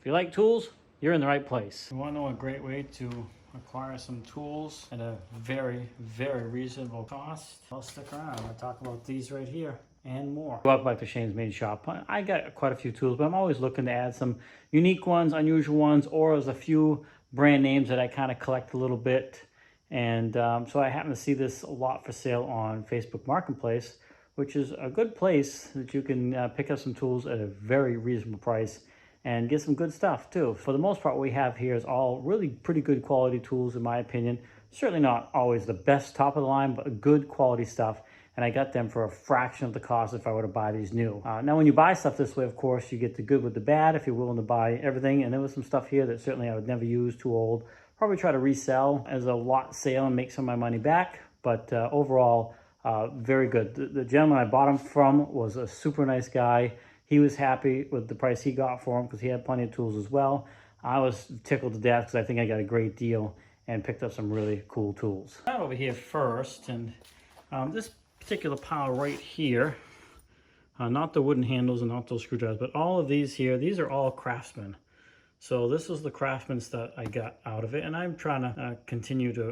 If you like tools, you're in the right place. You want to know a great way to acquire some tools at a very, very reasonable cost? Well, stick around. I'll talk about these right here and more. Welcome back to Shane's Main Shop. I got quite a few tools, but I'm always looking to add some unique ones, unusual ones, or there's a few brand names that I kind of collect a little bit. And so I happen to see this a lot for sale on Facebook Marketplace, which is a good place that you can pick up some tools at a very reasonable price and get some good stuff too. For the most part, what we have here is all really pretty good quality tools in my opinion. Certainly not always the best top of the line, but good quality stuff. And I got them for a fraction of the cost if I were to buy these new. Now when you buy stuff this way, of course, you get the good with the bad if you're willing to buy everything. And there was some stuff here that certainly I would never use, too old. Probably try to resell as a lot sale and make some of my money back. But overall, very good. The gentleman I bought them from was a super nice guy. He was happy with the price he got for them because he had plenty of tools as well. I was tickled to death because I think I got a great deal and picked up some really cool tools. Right over here first, and this particular pile right here, not the wooden handles and not those screwdrivers, but all of these here, these are all Craftsman. So this is the Craftsman stuff I got out of it, and I'm trying to continue to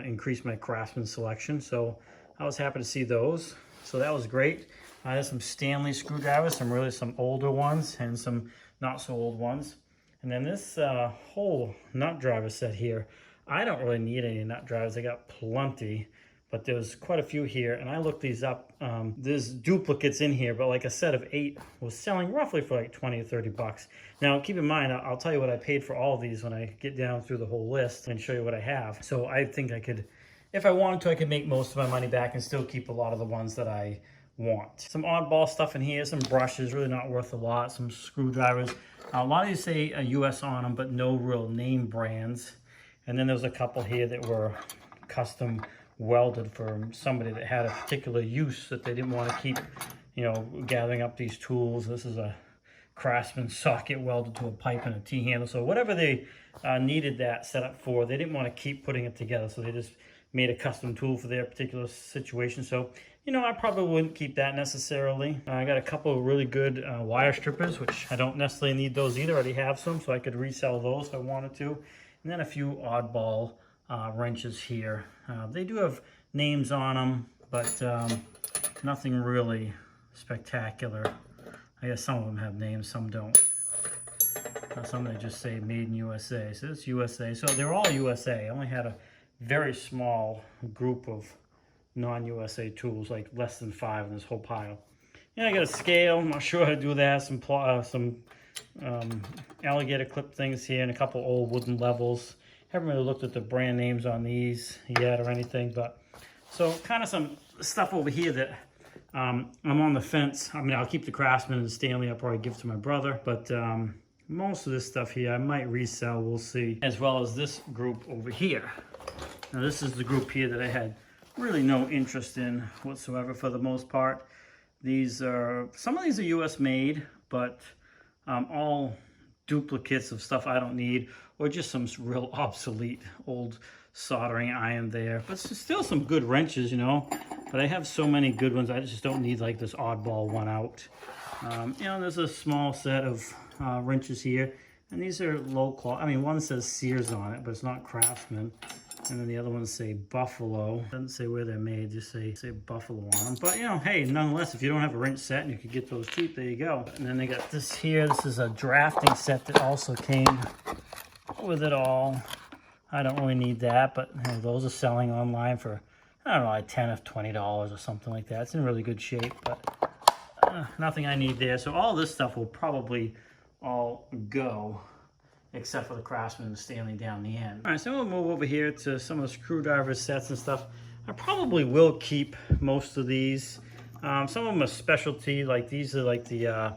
increase my Craftsman selection. So I was happy to see those. So that was great. I have some Stanley screwdrivers, some older ones and some not so old ones. And then this whole nut driver set here, I don't really need any nut drivers. I got plenty, but there's quite a few here. And I looked these up. There's duplicates in here, but like a set of 8 was selling roughly for like 20 or 30 bucks. Now keep in mind, I'll tell you what I paid for all of these when I get down through the whole list and show you what I have. So I think I could, if I wanted to, I could make most of my money back and still keep a lot of the ones that I want. Some oddball stuff in here, some brushes, really not worth a lot, some screwdrivers. A lot of these say a US on them, but no real name brands. And then there's a couple here that were custom welded for somebody that had a particular use that they didn't want to keep, you know, gathering up these tools. This is a Craftsman socket welded to a pipe and a T-handle. So whatever they needed that set up for, they didn't want to keep putting it together. So they just made a custom tool for their particular situation. So, you know, I probably wouldn't keep that necessarily. I got a couple of really good wire strippers, which I don't necessarily need those either. I already have some, so I could resell those if I wanted to. And then a few oddball wrenches here. They do have names on them, but nothing really spectacular. I guess some of them have names, some don't. Some they just say made in USA. So it's USA. So they're all USA. I only had a very small group of non-USA tools, like less than 5 in this whole pile. Yeah, I got a scale. I'm not sure how to do that. Some alligator clip things here and a couple old wooden levels. Haven't really looked at the brand names on these yet or anything, but so kind of some stuff over here that I'm on the fence. I mean, I'll keep the Craftsman and the Stanley. I'll probably give to my brother, but most of this stuff here I might resell. We'll see. As well as this group over here. Now this is the group here that I had really no interest in whatsoever for the most part. These are, some of these are US made, but all duplicates of stuff I don't need, or just some real obsolete old soldering iron there. But still some good wrenches, you know. But I have so many good ones, I just don't need like this oddball one out. You know, there's a small set of wrenches here, and these are low quality. I mean, one says Sears on it, but it's not Craftsman. And then the other ones say Buffalo. Doesn't say where they're made, just say Buffalo on them. But, you know, hey, nonetheless, if you don't have a wrench set and you could get those cheap, there you go. And then they got this here. This is a drafting set that also came with it all. I don't really need that, but you know, those are selling online for, I don't know, like $10 or $20 or something like that. It's in really good shape, but nothing I need there. So all this stuff will probably all go, except for the Craftsman and the Stanley down the end. All right, so we'll move over here to some of the screwdriver sets and stuff. I probably will keep most of these. Some of them are specialty, like these are like the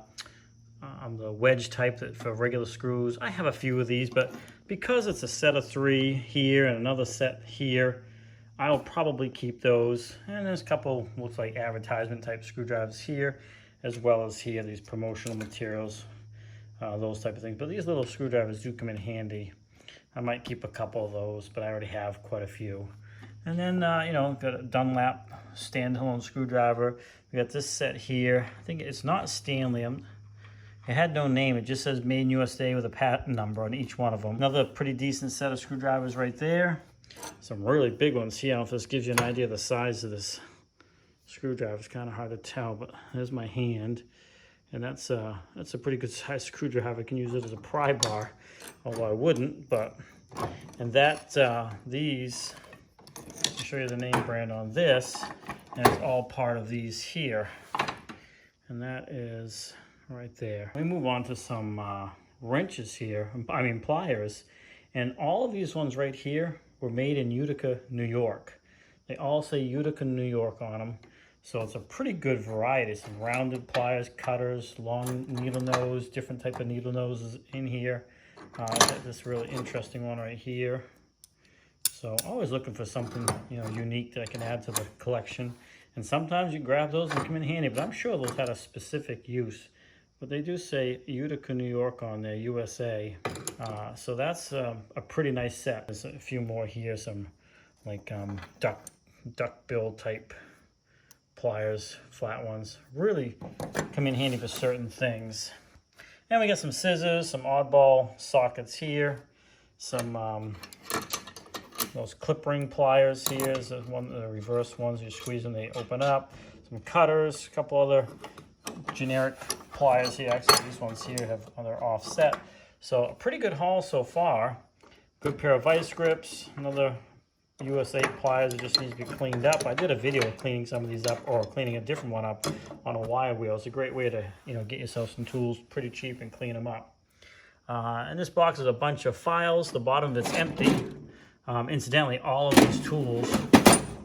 wedge type that for regular screws. I have a few of these, but because it's a set of 3 here and another set here, I'll probably keep those. And there's a couple, looks like advertisement type screwdrivers here, as well as here, these promotional materials. Those type of things. But these little screwdrivers do come in handy. I might keep a couple of those, but I already have quite a few. And then, you know, got a Dunlap standalone screwdriver. We got this set here. I think it's not Stanley. It had no name. It just says Made in USA with a patent number on each one of them. Another pretty decent set of screwdrivers right there. Some really big ones here. I don't know if this gives you an idea of the size of this screwdriver. It's kind of hard to tell, but there's my hand. And that's a pretty good size screwdriver. I can use it as a pry bar, although I wouldn't. But and that these, I'll show you the name brand on this, and it's all part of these here. And that is right there. We move on to some wrenches here. I mean pliers, and all of these ones right here were made in Utica, New York. They all say Utica, New York on them. So it's a pretty good variety. Some rounded pliers, cutters, long needle nose, different type of needle noses in here. This really interesting one right here. So always looking for something, you know, unique that I can add to the collection. And sometimes you grab those and come in handy, but I'm sure those had a specific use. But they do say Utica, New York on there, USA. So that's a pretty nice set. There's a few more here, some like duck bill type pliers, flat ones, really come in handy for certain things. And we got some scissors, some oddball sockets here, some those clip ring pliers here. Is one of the reverse ones. You squeeze them, they open up. Some cutters, a couple other generic pliers here. Actually, these ones here they're offset. So a pretty good haul so far. Good pair of vice grips, another USA pliers that just needs to be cleaned up. I did a video of cleaning some of these up, or cleaning a different one up on a wire wheel. It's a great way to, you know, get yourself some tools pretty cheap and clean them up. And this box is a bunch of files. The bottom of it's empty. Incidentally, all of these tools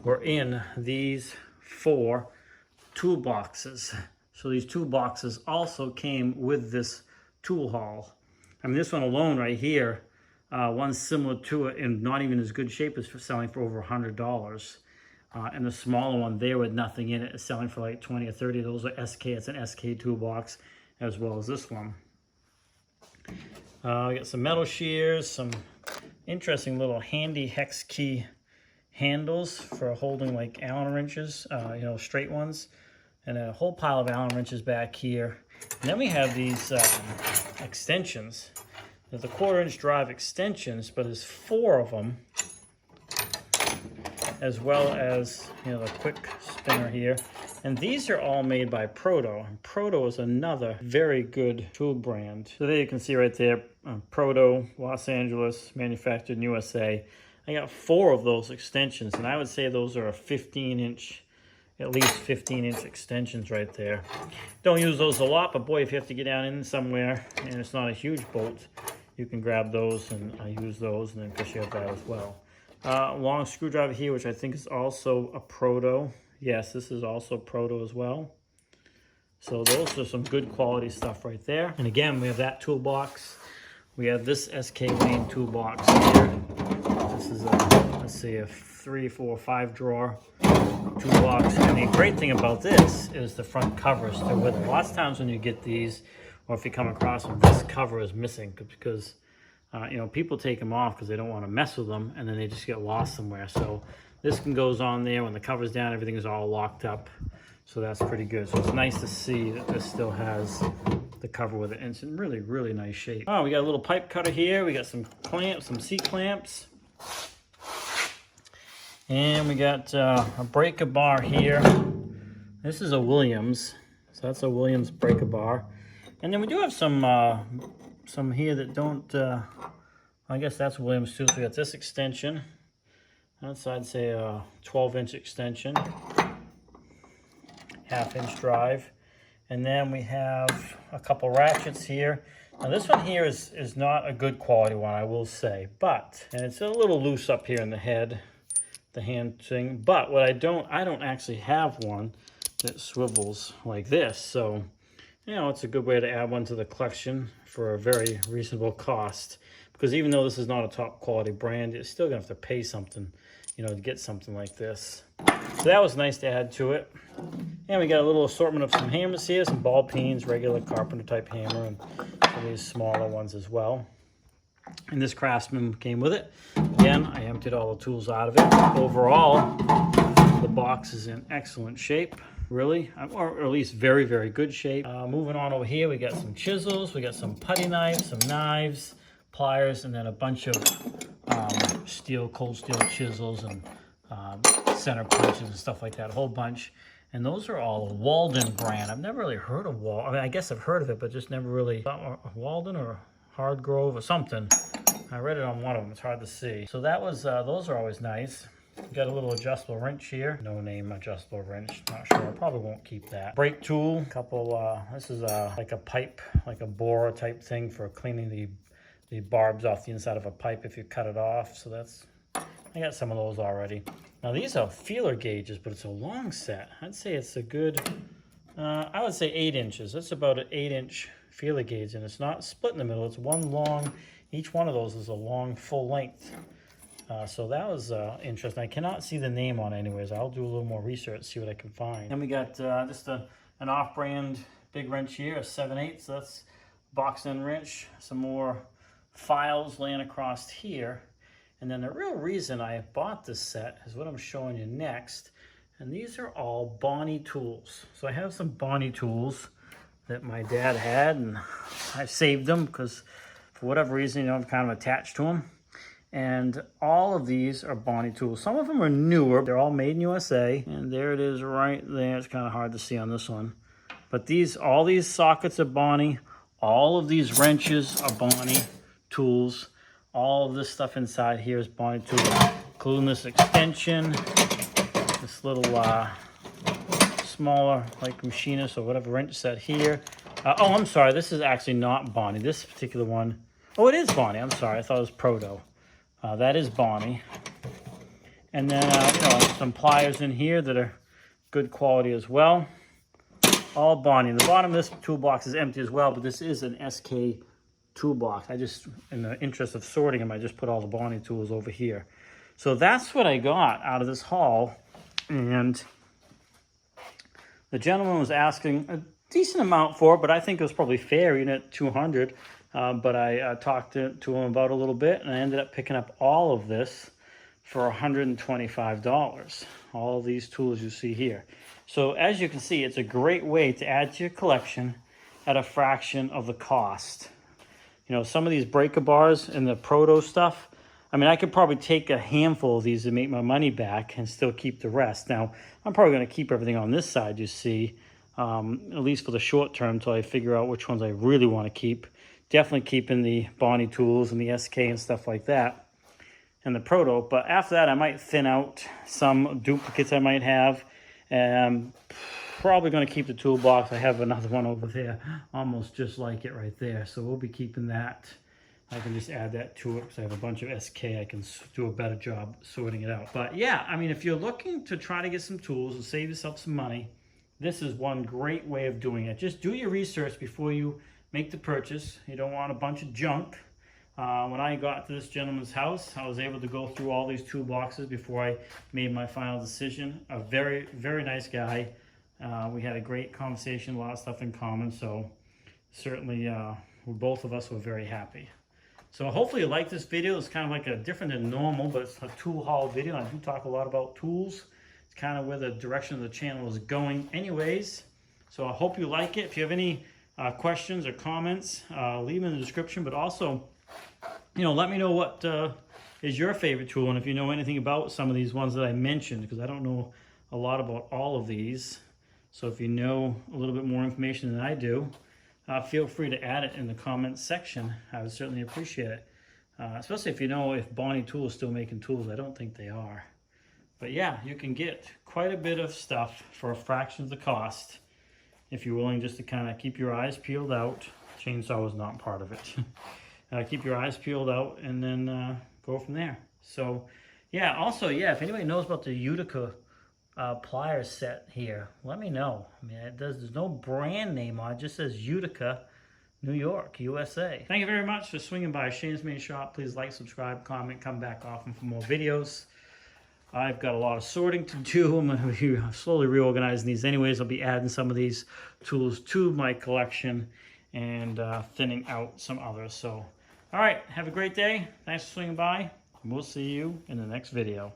were in these 4 toolboxes. So these toolboxes also came with this tool haul. I mean, this one alone right here, one's similar to it and not even as good shape, is for selling for over $100. And the smaller one there with nothing in it is selling for like 20 or 30. Those are SK. It's an SK toolbox, as well as this one. We got some metal shears, some interesting little handy hex key handles for holding like Allen wrenches, you know, straight ones, and a whole pile of Allen wrenches back here. And then we have these extensions. There's a 1/4-inch drive extensions, but there's 4 of them, as well as, you know, the quick spinner here. And these are all made by Proto. Proto is another very good tool brand. So there you can see right there, Proto, Los Angeles, manufactured in USA. I got 4 of those extensions, and I would say those are a 15-inch, at least 15-inch extensions right there. Don't use those a lot, but boy, if you have to get down in somewhere and it's not a huge bolt, you can grab those, and I use those, and then of course you have that as well. Long screwdriver here, which I think is also a Proto. Yes, this is also Proto as well. So those are some good quality stuff right there. And again, we have that toolbox. We have this SK Wayne toolbox here. This is a, let's see, a 3, 4, 5 drawer toolbox. And the great thing about this is the front cover is still with it. Lots of times when you get these, or if you come across them, this cover is missing because you know, people take them off because they don't want to mess with them, and then they just get lost somewhere. So this one goes on there. When the cover's down, everything is all locked up. So that's pretty good. So it's nice to see that this still has the cover with it, and it's in really, really nice shape. Oh, we got a little pipe cutter here. We got some clamps, some C-clamps. And we got a breaker bar here. This is a Williams. So that's a Williams breaker bar. And then we do have some here that don't, I guess that's Williams too. So we got this extension. That's, I'd say, a 12-inch extension. 1/2-inch drive. And then we have a couple ratchets here. Now this one here is not a good quality one, I will say, but, and it's a little loose up here in the head, the hand thing, but what I don't actually have one that swivels like this. So, you know, it's a good way to add one to the collection for a very reasonable cost, because even though this is not a top quality brand, you're still gonna have to pay something, you know, to get something like this. So that was nice to add to it. And we got a little assortment of some hammers here, some ball peens, regular carpenter type hammer, and some of these smaller ones as well. And this Craftsman came with it. Again, I emptied all the tools out of it. Overall, the box is in excellent shape. really, or at least very, very good shape. Moving on over here, we got some chisels, we got some putty knives, some knives, pliers, and then a bunch of cold steel chisels and center punches and stuff like that, a whole bunch. And those are all Walden brand. I've never really heard of Walden. I mean, I guess I've heard of it, but just never really, Walden or Hardgrove or something. I read it on one of them, it's hard to see. So that was, those are always nice. Got a little adjustable wrench here. No name adjustable wrench, not sure. I probably won't keep that. Brake tool, couple, this is like a pipe, like a borer type thing for cleaning the barbs off the inside of a pipe if you cut it off. So that's, I got some of those already. Now these are feeler gauges, but it's a long set. I'd say it's a good, I would say 8 inches. That's about an 8-inch feeler gauge, and it's not split in the middle. It's one long, each one of those is a long full length. So that was interesting. I cannot see the name on it anyways. I'll do a little more research, see what I can find. Then we got just an off-brand big wrench here, a 7/8. So that's box end wrench. Some more files laying across here. And then the real reason I bought this set is what I'm showing you next. And these are all Bonnie tools. So I have some Bonnie tools that my dad had, and I saved them because for whatever reason, you know, I'm kind of attached to them. And all of these are Bonnie tools. Some of them are newer. They're all made in USA. And there it is right there. It's kind of hard to see on this one. But all these sockets are Bonnie. All of these wrenches are Bonnie tools. All of this stuff inside here is Bonnie tools, including this extension, this little smaller like machinist or whatever wrench set here. Oh, I'm sorry. This is actually not Bonnie. This particular one. Oh, it is Bonnie. I'm sorry. I thought it was Proto. That is Bonnie. And then you know, some pliers in here that are good quality as well. All Bonnie. The bottom of this toolbox is empty as well, but this is an SK toolbox. I just, in the interest of sorting them, I just put all the Bonnie tools over here. So that's what I got out of this haul. And the gentleman was asking a decent amount for it, but I think it was probably fair, even at $200. But I talked to him about it a little bit, and I ended up picking up all of this for $125. All of these tools you see here. So as you can see, it's a great way to add to your collection at a fraction of the cost. You know, some of these breaker bars and the Proto stuff, I mean, I could probably take a handful of these to make my money back and still keep the rest. Now, I'm probably going to keep everything on this side, you see, at least for the short term until I figure out which ones I really want to keep. Definitely keeping the Bonnie tools and the SK and stuff like that and the Proto. But after that, I might thin out some duplicates I might have. Probably going to keep the toolbox. I have another one over there, almost just like it right there. So we'll be keeping that. I can just add that to it because I have a bunch of SK. I can do a better job sorting it out. But yeah, I mean, if you're looking to try to get some tools and save yourself some money, this is one great way of doing it. Just do your research before you make the purchase. You don't want a bunch of junk. When I got to this gentleman's house, I was able to go through all these toolboxes before I made my final decision. A very, very nice guy. We had a great conversation, a lot of stuff in common. So certainly both of us were very happy. So hopefully you like this video. It's kind of like a different than normal, but it's a tool haul video. I do talk a lot about tools. It's kind of where the direction of the channel is going anyways. So I hope you like it. If you have any questions or comments, leave them in the description. But also, you know, let me know what is your favorite tool, and if you know anything about some of these ones that I mentioned, because I don't know a lot about all of these. So if you know a little bit more information than I do, feel free to add it in the comments section. I would certainly appreciate it. Especially if you know if Bonnie Tool is still making tools. I don't think they are. But yeah, you can get quite a bit of stuff for a fraction of the cost if you're willing just to kind of keep your eyes peeled out. Chainsaw was not part of it. Keep your eyes peeled out and then go from there. So yeah, also, yeah, if anybody knows about the Utica pliers set here, let me know. I mean, there's no brand name on it. It just says Utica, New York, USA. Thank you very much for swinging by Shane's Main Shop. Please like, subscribe, comment, come back often for more videos. I've got a lot of sorting to do. I'm going to be slowly reorganizing these anyways. I'll be adding some of these tools to my collection and thinning out some others. So, all right, have a great day. Thanks for swinging by, and we'll see you in the next video.